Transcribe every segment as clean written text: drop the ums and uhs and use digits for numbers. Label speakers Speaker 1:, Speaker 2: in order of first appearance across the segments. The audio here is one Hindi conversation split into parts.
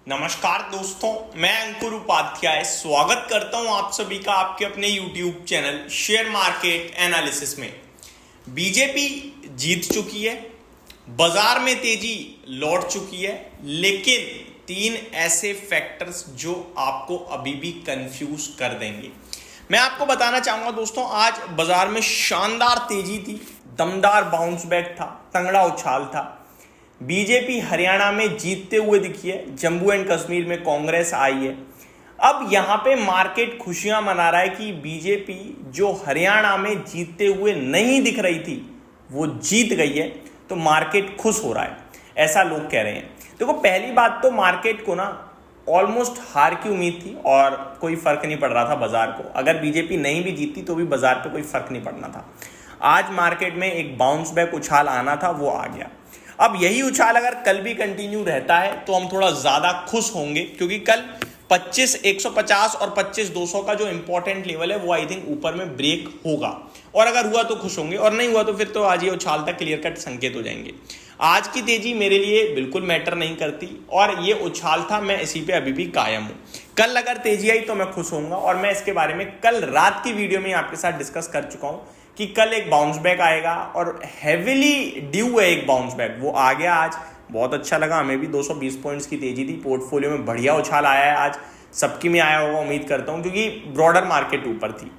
Speaker 1: नमस्कार दोस्तों, मैं अंकुर उपाध्याय स्वागत करता हूं आप सभी का आपके अपने YouTube channel share market analysis में। बीजेपी जीत चुकी है, बाजार में तेजी लौट चुकी है, लेकिन तीन ऐसे फैक्टर्स जो आपको अभी भी कंफ्यूज कर देंगे। मैं आपको बताना चाहूंगा दोस्तों, आज बाजार में शानदार तेजी थी, दमदार बाउंस बैक था, तगड़ा उछाल था। बीजेपी हरियाणा में जीतते हुए दिखी है, जम्मू एंड कश्मीर में कांग्रेस आई है। अब यहां पे मार्केट खुशियां मना रहा है कि बीजेपी जो हरियाणा में जीतते हुए नहीं दिख रही थी वो जीत गई है, तो मार्केट खुश हो रहा है, ऐसा लोग कह रहे हैं। देखो, पहली बात तो मार्केट को ना ऑलमोस्ट हार की उम्मीद थी और कोई फर्क नहीं पड़ रहा था बाजार को। अगर बीजेपी नहीं भी जीतती तो भी बाजार पे कोई फर्क नहीं पड़ना था। आज मार्केट में एक बाउंस बैक उछाल आना था, वो आ गया। अब यही उछाल अगर कल भी कंटिन्यू रहता है तो हम थोड़ा ज्यादा खुश होंगे, क्योंकि कल 25,150 और 25,200 का जो इंपॉर्टेंट लेवल है वो आई थिंक ऊपर में ब्रेक होगा, और अगर हुआ तो खुश होंगे, और नहीं हुआ तो फिर तो आज ये उछाल तक क्लियर कट संकेत हो जाएंगे। आज की तेजी मेरे लिए बिल्कुल मैटर नहीं करती, और ये उछाल था, मैं इसी पे अभी भी कायम हूं। कल अगर तेजी आई तो मैं खुश होऊंगा, और मैं इसके बारे में कल रात की वीडियो में आपके साथ डिस्कस कर चुका हूं कि कल एक बाउंस बैक आएगा, और हेविली ड्यू है एक बाउंस बैक, वो आ गया आज। बहुत अच्छा लगा हमें भी। 220 पॉइंट्स की तेजी थी, पोर्टफोलियो में बढ़िया उछाल आया है आज, सबकी में आया होगा उम्मीद करता हूं, क्योंकि ब्रॉडर मार्केट ऊपर थी।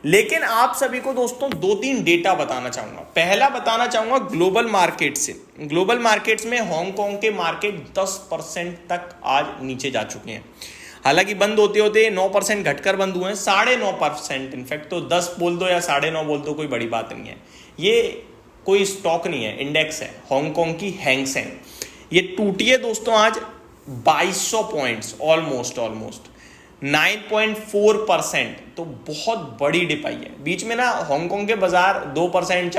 Speaker 1: लेकिन आप सभी को दोस्तों 2-3 डेटा बताना चाहूंगा। पहला बताना चाहूंगा ग्लोबल मार्केट से। ग्लोबल मार्केट्स में हांगकांग के मार्केट 10% तक आज नीचे जा चुके हैं। हालांकि बंद होते होते 9% घटकर बंद हुए हैं, 9.5% इनफैक्ट। तो 10 बोल दो या 9.5 बोल दो, कोई बड़ी बात नहीं है। ये कोई स्टॉक नहीं है, इंडेक्स है हांगकांग की हैंग सेंग। ये टूटी है दोस्तों आज 2200 पॉइंट्स, ऑलमोस्ट 9.4%। तो बहुत बड़ी डिप आई है। बीच में ना हांगकांग के बाजार 2%,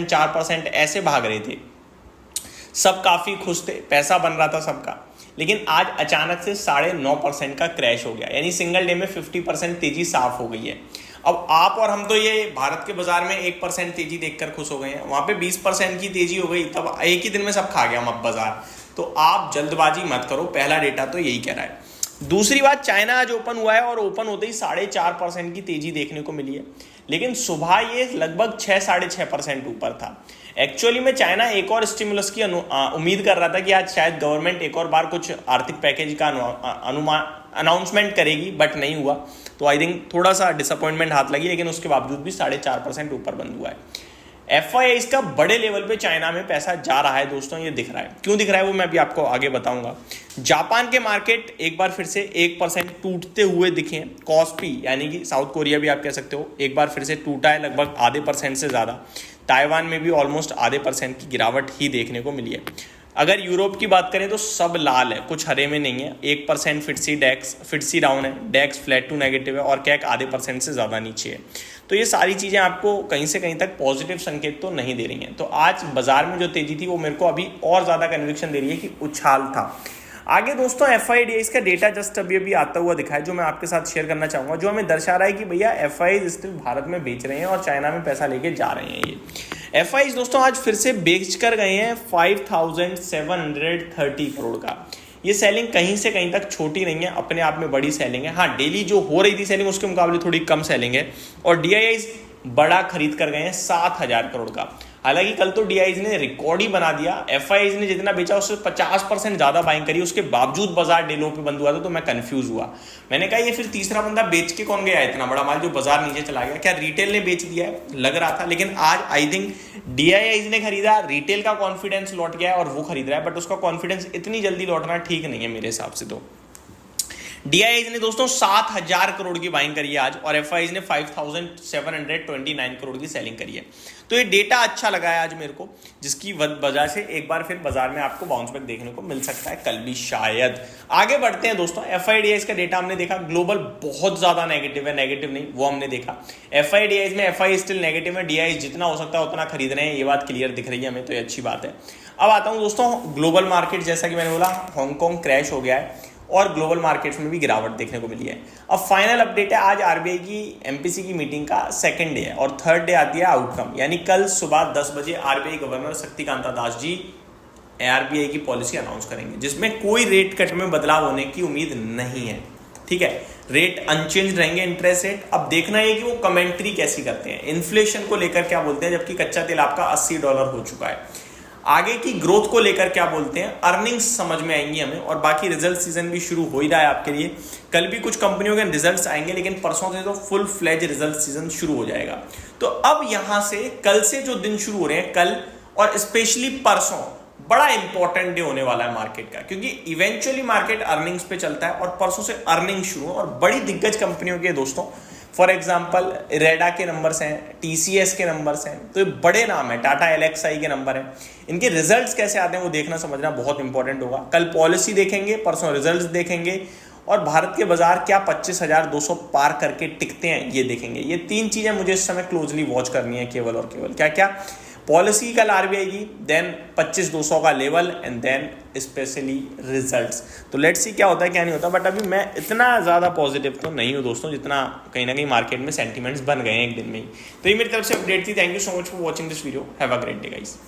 Speaker 1: 4% ऐसे भाग रहे थे, सब काफी खुश थे, पैसा बन रहा था सबका। लेकिन आज अचानक से 9.5% का क्रैश हो गया, यानी सिंगल डे में 50% तेजी साफ हो गई है। अब आप और हम तो ये भारत के बाजार में 1% तेजी देखकर खुश हो गए हैं, वहां पे 20% की तेजी हो गई, तब एक ही दिन में सब खा गया हम बाजार। तो आप जल्दबाजी मत करो, पहला डेटा तो यही कह रहा है। दूसरी बात, चाइना आज ओपन हुआ है और ओपन होते ही 4.5% की तेजी देखने को मिली है, लेकिन सुबह ये लगभग 6-6.5% ऊपर था। एक्चुअली में चाइना एक और स्टिमुलस की उम्मीद कर रहा था कि आज शायद गवर्नमेंट एक और बार कुछ आर्थिक पैकेज का अनाउंसमेंट करेगी, बट नहीं हुआ। तो आई थिंक थोड़ा सा डिसअपॉइंटमेंट हाथ लगी, लेकिन उसके बावजूद भी 4.5% ऊपर बंद हुआ है। FIIs का बड़े लेवल पे चाइना में पैसा जा रहा है दोस्तों, ये दिख रहा है। क्यों दिख रहा है वो मैं भी आपको आगे बताऊंगा। जापान के मार्केट एक बार फिर से 1% टूटते हुए दिखे हैं। कॉस्पी यानी कि साउथ कोरिया भी आप कह सकते हो, एक बार फिर से टूटा है, लगभग आधे % से ज्यादा। ताइवान में भी ऑलमोस्ट आधे % की गिरावट ही देखने को मिली है। अगर यूरोप की बात करें तो सब लाल है, कुछ हरे में नहीं है। 1% फिटसी डाउन है, डेक्स फ्लैट टू नेगेटिव है, और कैक आधे % से ज़्यादा नीचे है। तो ये सारी चीज़ें आपको कहीं से कहीं तक पॉजिटिव संकेत तो नहीं दे रही हैं। तो आज बाजार में जो तेजी थी वो मेरे को अभी और ज़्यादा कन्विक्शन दे रही है कि उछाल था। आगे दोस्तों FIIs का डेटा जस्ट अभी आता हुआ दिखा है, जो मैं आपके साथ शेयर करना चाहूँगा, जो हमें दर्शा रहा है कि भैया FIIs स्टिल भारत में बेच रहे हैं और चाइना में पैसा लेके जा रहे हैं। ये FIIs दोस्तों आज फिर से बेच कर गए हैं 5,730 करोड़ का। ये सेलिंग कहीं से कहीं तक छोटी नहीं है, अपने आप में बड़ी सेलिंग है। हाँ, डेली जो हो रही थी सेलिंग उसके मुकाबले थोड़ी कम सेलिंग है। और DIIs बड़ा खरीद कर गए हैं 7,000 करोड़ का। हालांकि कल तो DIIs ने रिकॉर्ड ही बना दिया। FIIs ने जितना बेचा उससे 50% ज्यादा बाइंग करी, उसके बावजूद बाजार डे लो पे बंद हुआ था। तो मैं कंफ्यूज हुआ, मैंने कहा ये फिर तीसरा बंदा बेच के कौन गया इतना बड़ा माल जो बाजार नीचे चला गया? क्या रिटेल ने बेच दिया है, लग रहा था। लेकिन आज आई थिंक DIIs ने खरीदा, रिटेल का कॉन्फिडेंस लौट गया और वो खरीद रहा है, बट उसका कॉन्फिडेंस इतनी जल्दी लौटना ठीक नहीं है मेरे हिसाब से। तो DIIs ने दोस्तों 7,000 करोड़ की बाइंग करी है आज, और FIIs ने 5,729 करोड़ की सेलिंग करी है। तो ये डेटा अच्छा लगा है आज मेरे को, जिसकी वजह से एक बार फिर बाजार में आपको बाउंस बैक देखने को मिल सकता है, कल भी शायद। आगे बढ़ते हैं दोस्तों। FIIs का डेटा हमने देखा, ग्लोबल बहुत ज्यादा नेगेटिव है, नेगेटिव नहीं वो हमने देखा। FIIs में FI स्टिल नेगेटिव है, DIIs जितना हो सकता है उतना खरीद रहे हैं, ये बात क्लियर दिख रही है हमें, तो ये अच्छी बात है। अब आता हूं दोस्तों ग्लोबल मार्केट। जैसा कि मैंने बोला, हांगकांग क्रैश हो गया है और ग्लोबल मार्केट्स में भी गिरावट देखने को मिली है। अब फाइनल अपडेट है, आज RBI की MPC की मीटिंग का सेकंड डे है, और थर्ड डे आती है आउटकम, यानी कल सुबह 10 बजे RBI governor Shaktikanta Das ji RBI की पॉलिसी अनाउंस करेंगे जिसमें कोई रेट कट में बदलाव होने की उम्मीद नहीं है। ठीक है, रेट अनचेंज रहेंगे इंटरेस्ट रेट। अब देखना है कि वो कमेंट्री कैसी करते हैं, इन्फ्लेशन को लेकर क्या बोलते हैं, जबकि कच्चा तेल आपका $80 हो चुका है। आगे की ग्रोथ को लेकर क्या बोलते हैं, अर्निंग्स समझ में आएंगी हमें, और बाकी रिजल्ट सीजन भी शुरू हो ही रहा है आपके लिए। कल भी कुछ कंपनियों के रिजल्ट्स आएंगे, लेकिन परसों से तो फुल फ्लेज रिजल्ट सीजन शुरू हो जाएगा। तो अब यहां से कल से जो दिन शुरू हो रहे हैं, कल और स्पेशली परसों बड़ा इंपॉर्टेंट डे होने वाला है मार्केट का, क्योंकि इवेंचुअली मार्केट अर्निंग्स पे चलता है और परसों से अर्निंग शुरू और बड़ी दिग्गज कंपनियों के दोस्तों, फॉर एग्जांपल रेडा के नंबर्स हैं, टीसीएस के नंबर्स हैं, तो ये बड़े नाम है, टाटा एलएक्सआई के नंबर हैं। इनके रिजल्ट्स कैसे आते हैं वो देखना समझना बहुत इंपॉर्टेंट होगा। कल पॉलिसी देखेंगे, परसों रिजल्ट्स देखेंगे, और भारत के बाजार क्या 25,200 पार करके टिकते हैं ये देखेंगे। ये 3 चीजें मुझे इस समय क्लोजली वॉच करनी है केवल और केवल। क्या क्या? पॉलिसी कल आरबीआई की, देन 25,200 का level, and then specially results. तो लेट्स सी क्या होता है क्या नहीं होता, बट अभी मैं इतना ज़्यादा पॉजिटिव तो नहीं हूँ दोस्तों, जितना कहीं ना कहीं मार्केट में सेंटीमेंट्स बन गए हैं एक दिन में ही। तो ये मेरी तरफ से अपडेट थी। Thank you so much for watching this video. Have a great day guys.